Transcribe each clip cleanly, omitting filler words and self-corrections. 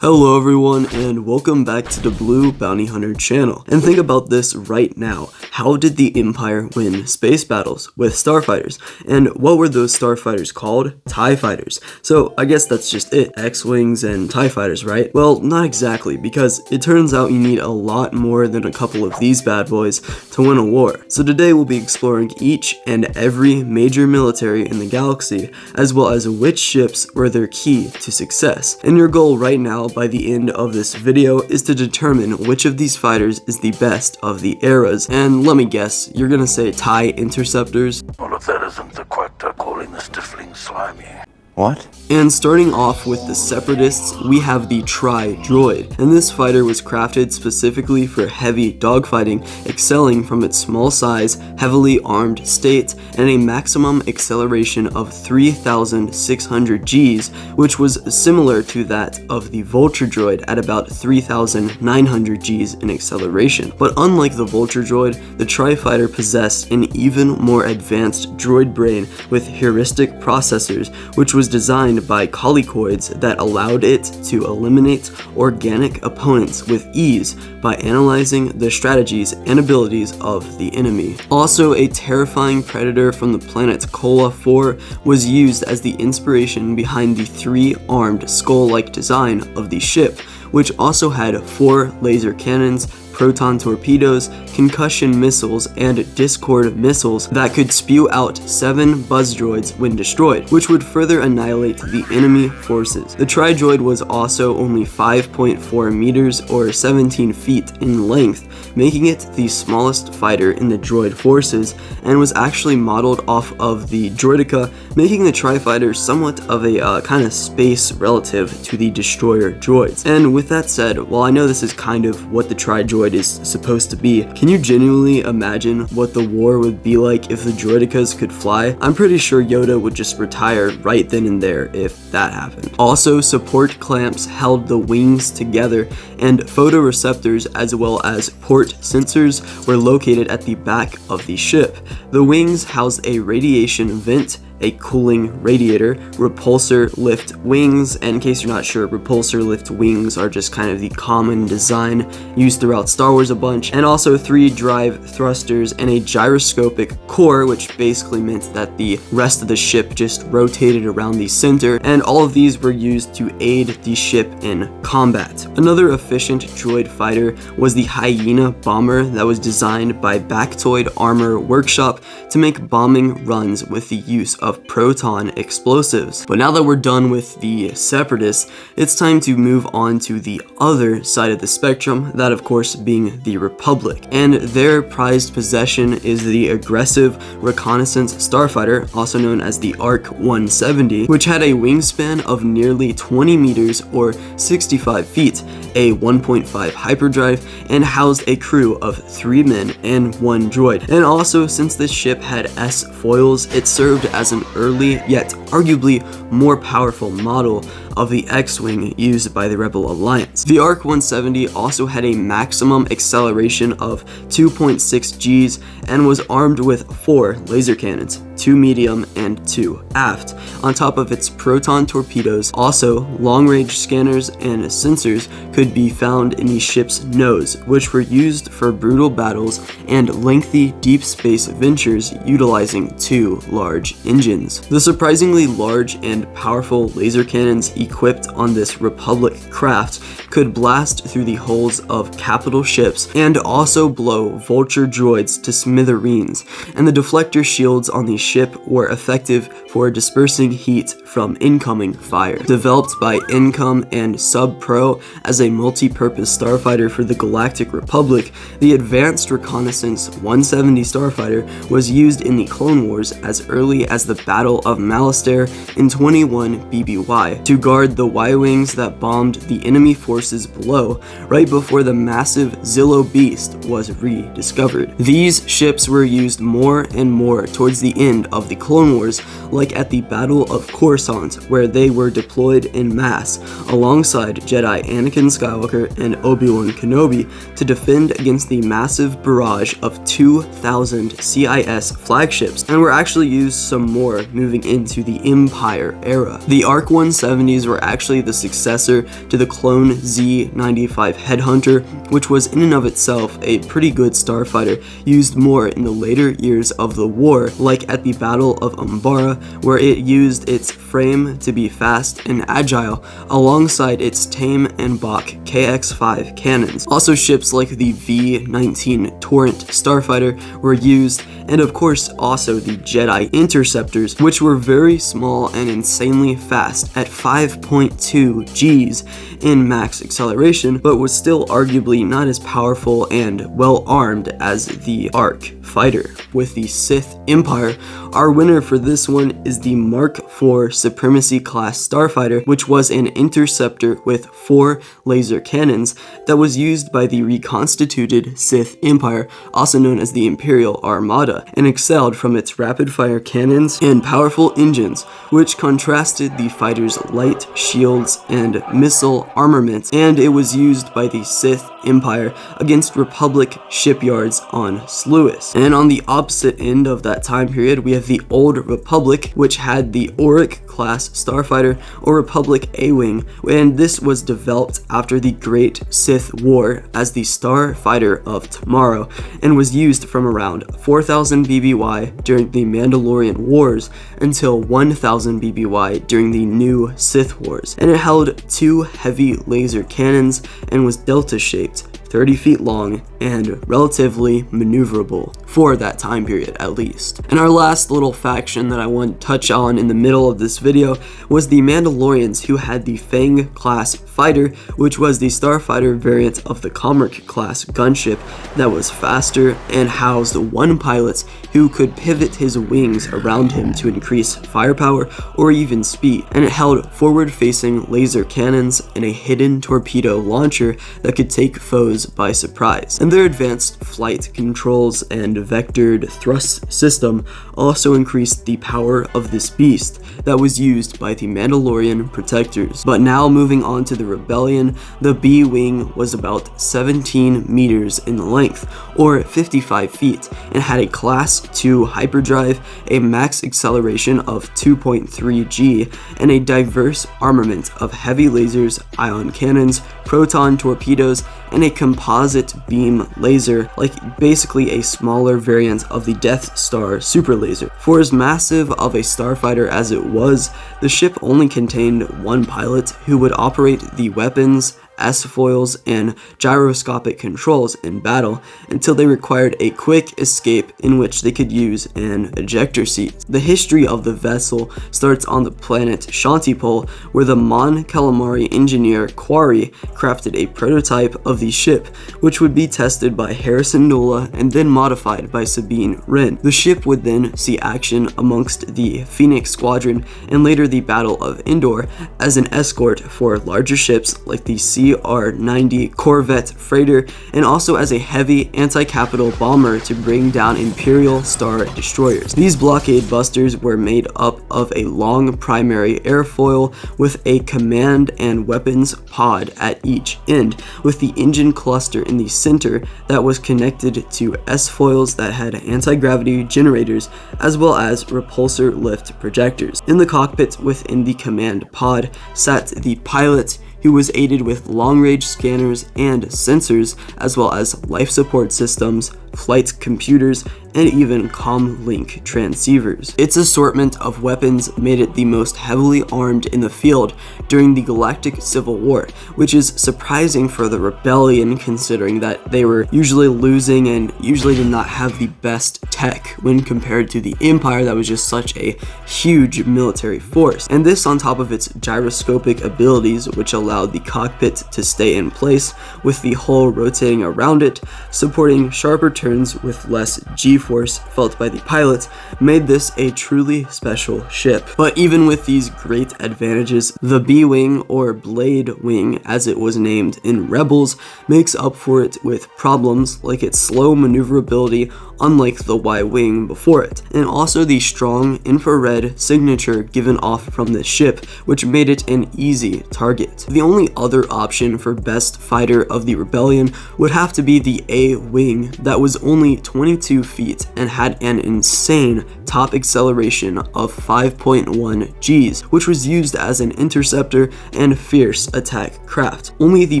Hello everyone, and welcome back to the Blue Bounty Hunter channel. And think about this right now. How did the Empire win space battles with starfighters? And what were those starfighters called? TIE fighters. So I guess that's just it. X-Wings and TIE fighters, right? Well, not exactly, because it turns out you need a lot more than a couple of these bad boys to win a war. So today we'll be exploring each and every major military in the galaxy, as well as which ships were their key to success. And your goal right now by the end of this video is to determine which of these fighters is the best of the eras. And let me guess, you're gonna say TIE interceptors? Well, if that isn't the quack calling the stifling slimy. What? And starting off with the Separatists, we have the tri-droid, and this fighter was crafted specifically for heavy dogfighting, excelling from its small size, heavily armed state, and a maximum acceleration of 3,600 Gs, which was similar to that of the Vulture droid at about 3,900 Gs in acceleration. But unlike the Vulture droid, the tri-fighter possessed an even more advanced droid brain with heuristic processors, which was designed by collicoids that allowed it to eliminate organic opponents with ease by analyzing the strategies and abilities of the enemy. Also, a terrifying predator from the planet Kola 4 was used as the inspiration behind the three-armed skull-like design of the ship, which also had 4 laser cannons, proton torpedoes, concussion missiles, and discord missiles that could spew out 7 buzz droids when destroyed, which would further annihilate the enemy forces. The tri-droid was also only 5.4 meters or 17 feet in length, making it the smallest fighter in the droid forces, and was actually modeled off of the Droideka, making the tri-fighter somewhat of a kind of space relative to the destroyer droids. And with that said, while I know this is kind of what the tri-droid is supposed to be, can you genuinely imagine what the war would be like if the droidekas could fly? I'm pretty sure Yoda would just retire right then and there if that happened. Also, support clamps held the wings together, and photoreceptors as well as port sensors were located at the back of the ship. The wings housed a radiation vent, a cooling radiator, repulsor lift wings, and in case you're not sure, repulsor lift wings are just kind of the common design used throughout Star Wars a bunch, and also 3 drive thrusters and a gyroscopic core, which basically meant that the rest of the ship just rotated around the center, and all of these were used to aid the ship in combat. Another efficient droid fighter was the Hyena bomber that was designed by Bactoid Armor Workshop to make bombing runs with the use of proton explosives. But now that we're done with the Separatists, it's time to move on to the other side of the spectrum, that of course being the Republic. And their prized possession is the aggressive reconnaissance starfighter, also known as the ARC-170, which had a wingspan of nearly 20 meters or 65 feet, a 1.5 hyperdrive, and housed a crew of 3 men and 1 droid. And also, since this ship had S foils, it served as an early yet arguably more powerful model of the X-Wing used by the Rebel Alliance. The ARC-170 also had a maximum acceleration of 2.6 Gs and was armed with 4 laser cannons, 2 medium and 2 aft, on top of its proton torpedoes. Also, long-range scanners and sensors could be found in the ship's nose, which were used for brutal battles and lengthy deep space ventures utilizing 2 large engines. The surprisingly large and powerful laser cannons equipped on this Republic craft could blast through the hulls of capital ships and also blow Vulture droids to smithereens, and the deflector shields on the ship were effective for dispersing heat from incoming fire. Developed by Incom and Sub-Pro as a multi-purpose starfighter for the Galactic Republic, the Advanced Reconnaissance 170 starfighter was used in the Clone Wars as early as the Battle of Malastare in 21 BBY to guard the Y-Wings that bombed the enemy forces forces below, right before the massive Zillo Beast was rediscovered. These ships were used more and more towards the end of the Clone Wars, like at the Battle of Coruscant, where they were deployed in mass alongside Jedi Anakin Skywalker and Obi-Wan Kenobi to defend against the massive barrage of 2,000 CIS flagships, and were actually used some more moving into the Empire era. The ARC 170s were actually the successor to the Clone Z-95 Headhunter, which was in and of itself a pretty good starfighter, used more in the later years of the war, like at the Battle of Umbara, where it used its frame to be fast and agile, alongside its tame and Bach KX-5 cannons. Also, ships like the V-19 Torrent starfighter were used, and of course also the Jedi Interceptors, which were very small and insanely fast at 5.2 Gs in max acceleration, but was still arguably not as powerful and well armed as the ARC fighter. With the Sith Empire, our winner for this one is the Mark IV Supremacy class starfighter, which was an interceptor with 4 laser cannons that was used by the reconstituted Sith Empire, also known as the Imperial Armada, and excelled from its rapid-fire cannons and powerful engines, which contrasted the fighter's light shields and missile armament, and it was used by the Sith Empire against Republic shipyards on Sluis. And on the opposite end of that time period, we have the Old Republic, which had the Auric class starfighter, or Republic A-Wing, and this was developed after the Great Sith War as the Starfighter of Tomorrow, and was used from around 4,000 BBY during the Mandalorian Wars until 1,000 BBY during the New Sith Wars, and it held 2 heavy laser cannons and was delta-shaped, 30 feet long, and relatively maneuverable for that time period at least. And our last little faction that I want to touch on in the middle of this video was the Mandalorians, who had the Fang class fighter, which was the starfighter variant of the Commerce class gunship that was faster and housed 1 pilot who could pivot his wings around him to increase firepower or even speed, and it held forward-facing laser cannons and a hidden torpedo launcher that could take foes by surprise. And their advanced flight controls and vectored thrust system also increased the power of this beast that was used by the Mandalorian protectors. But now moving on to the Rebellion, the B-Wing was about 17 meters in length, or 55 feet, and had a Class 2 hyperdrive, a max acceleration of 2.3 G, and a diverse armament of heavy lasers, ion cannons, proton torpedoes, and a composite beam laser, like basically a smaller variant of the Death Star super laser. For as massive of a starfighter as it was, the ship only contained 1 pilot who would operate the weapons, S-foils, and gyroscopic controls in battle until they required a quick escape in which they could use an ejector seat. The history of the vessel starts on the planet Shantipol, where the Mon Calamari engineer Quarry crafted a prototype of the ship, which would be tested by Harrison Nola and then modified by Sabine Wren. The ship would then see action amongst the Phoenix Squadron and later the Battle of Endor as an escort for larger ships like the CR-90 Corvette freighter, and also as a heavy anti-capital bomber to bring down Imperial Star destroyers. These blockade busters were made up of a long primary airfoil with a command and weapons pod at each end, with the engine cluster in the center that was connected to S-foils that had anti-gravity generators as well as repulsor lift projectors. In the cockpit within the command pod sat the pilot, who was aided with long-range scanners and sensors, as well as life support systems, flight computers, and even comm-link transceivers. Its assortment of weapons made it the most heavily armed in the field during the Galactic Civil War, which is surprising for the Rebellion considering that they were usually losing and usually did not have the best tech when compared to the Empire that was just such a huge military force. And this on top of its gyroscopic abilities, which allowed the cockpit to stay in place with the hull rotating around it, supporting sharper turns with less G-force felt by the pilots made this a truly special ship. But even with these great advantages, the B-Wing, or Blade Wing as it was named in Rebels, makes up for it with problems like its slow maneuverability, unlike the Y-Wing before it, and also the strong infrared signature given off from this ship, which made it an easy target. The only other option for best fighter of the Rebellion would have to be the A-Wing that was only 22 feet and had an insane top acceleration of 5.1 Gs, which was used as an interceptor and fierce attack craft. Only the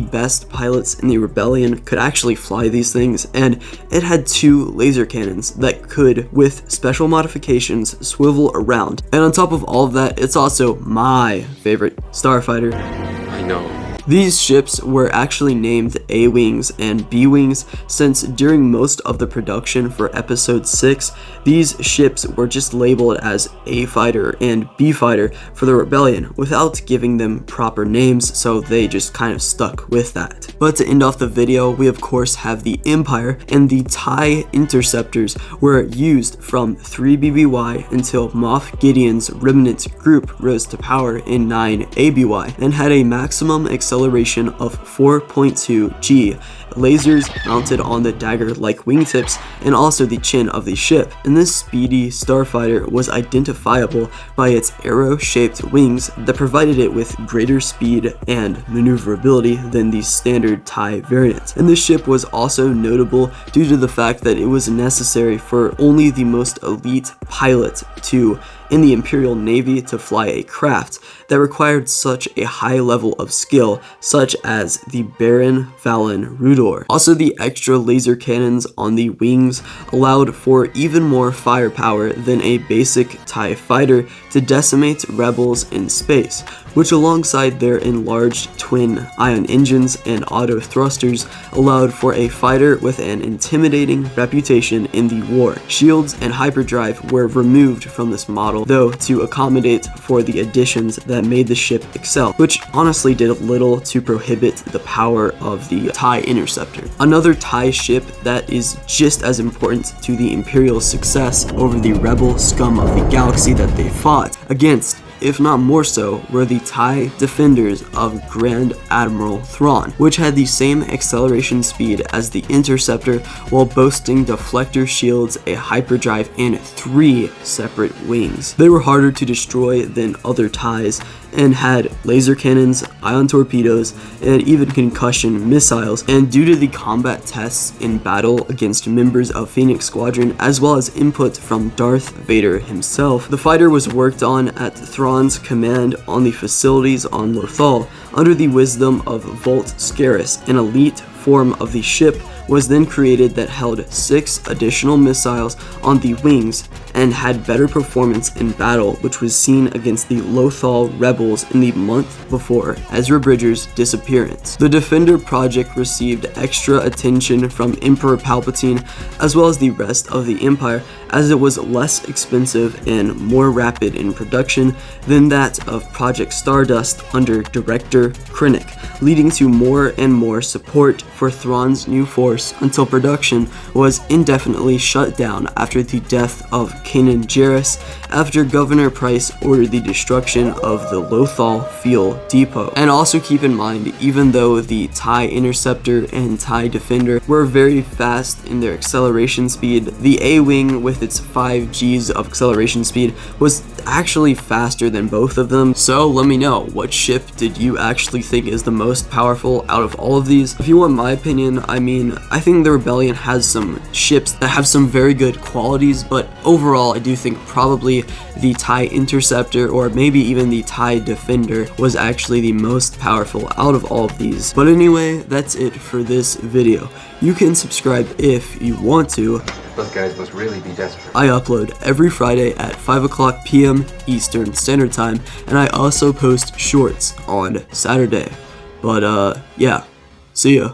best pilots in the Rebellion could actually fly these things, and it had 2 laser cannons that could, with special modifications, swivel around. And on top of all of that, it's also my favorite starfighter. I know. These ships were actually named A-Wings and B-Wings since during most of the production for Episode 6, these ships were just labeled as A-Fighter and B-Fighter for the Rebellion without giving them proper names, so they just kind of stuck with that. But to end off the video, we of course have the Empire, and the TIE Interceptors were used from 3 BBY until Moff Gideon's remnant group rose to power in 9 ABY and had a maximum acceleration of 4.2 G, lasers mounted on the dagger-like wingtips and also the chin of the ship. And this speedy starfighter was identifiable by its arrow-shaped wings that provided it with greater speed and maneuverability than the standard TIE variant. And this ship was also notable due to the fact that it was necessary for only the most elite pilot in the Imperial Navy to fly a craft that required such a high level of skill, such as the Baron Valen Rudor. Also, the extra laser cannons on the wings allowed for even more firepower than a basic TIE fighter to decimate rebels in space, which alongside their enlarged twin ion engines and auto thrusters allowed for a fighter with an intimidating reputation in the war. Shields and hyperdrive were removed from this model, though, to accommodate for the additions that made the ship excel, which honestly did little to prohibit the power of the TIE Interceptor. Another TIE ship that is just as important to the Imperial success over the rebel scum of the galaxy that they fought against, if not more so, were the TIE Defenders of Grand Admiral Thrawn, which had the same acceleration speed as the Interceptor while boasting deflector shields, a hyperdrive, and 3 separate wings. They were harder to destroy than other TIEs and had laser cannons, ion torpedoes, and even concussion missiles, and due to the combat tests in battle against members of Phoenix Squadron as well as input from Darth Vader himself, the fighter was worked on at Thrawn's command on the facilities on Lothal under the wisdom of Volt Scaris. An elite form of the ship was then created that held 6 additional missiles on the wings and had better performance in battle, which was seen against the Lothal rebels in the month before Ezra Bridger's disappearance. The Defender project received extra attention from Emperor Palpatine as well as the rest of the Empire, as it was less expensive and more rapid in production than that of Project Stardust under Director Krennic, leading to more and more support for Thrawn's new force until production was indefinitely shut down after the death of Kanan Jarrus, after Governor Price ordered the destruction of the Lothal Fuel Depot. And also keep in mind, even though the TIE Interceptor and TIE Defender were very fast in their acceleration speed, the A-Wing with its 5 Gs of acceleration speed was actually faster than both of them. So let me know, what ship did you actually think is the most powerful out of all of these? If you want my opinion, I think the Rebellion has some ships that have some very good qualities, but overall I do think probably the TIE Interceptor or maybe even the TIE Defender was actually the most powerful out of all of these. But anyway, that's it for this video. You can subscribe if you want to. Those guys must really be desperate. I upload every Friday at 5 p.m. Eastern Standard Time, and I also post shorts on Saturday. But yeah, see ya.